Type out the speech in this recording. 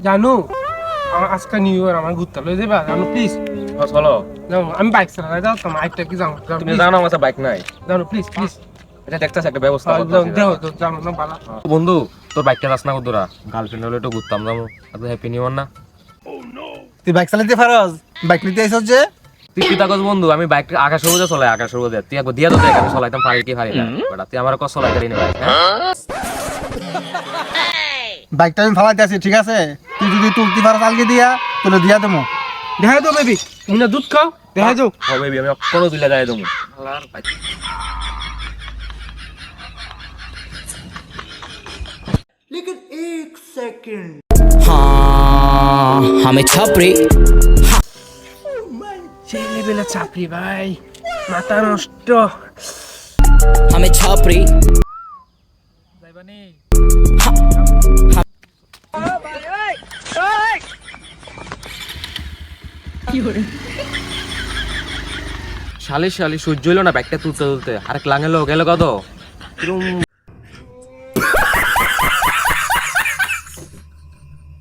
জানো আজকে new year আমার ঘুরতে লই যাবা জানো প্লিজ চলো আমি বাইক চালাই যাও তোমার আইটা কি যাও তুমি জানো আমার কাছে বাইক নাই জানো প্লিজ প্লিজ এটা দেখতেছ একটা ব্যবস্থা দেও জানো না বালা বন্ধু তোর বাইকটা রাস না কতরা গার্লফ্রেন্ড হলে একটু ঘুরতাম যাবো এত হ্যাপি নিউ ইয়ার না তুই বাইক চালাতে পারস বাইক নিতে আইছস যে তুই কি তাকস বন্ধু আমি বাইক আকাশ সবুজে চলাই আকাশ সবুজে তুই একবার দিয়া তো দেখ আমি চলাইতাম পারি কি পারি না বাট তুই আমার কষ্ট চলাই পারি না বাইক বাইকটা আমি ফালাইতে আছি ঠিক আছে তুই যদি তুলতে পারস আলগে দিয়া তুলে দিয়া দেবো দেখা দাও বেবি মুনা দুধ খাও দেখা দাও হবে আমি কোনো তুলে যাই দেবো हाँ हमें छपरी সেই লেভেলে চাকরি ভাই মাথা নষ্ট हमें छपरी শালি শালি সহ্য হইলো না বাইকটা তুলতে তুলতে আরেক লাঙেলো গেল কত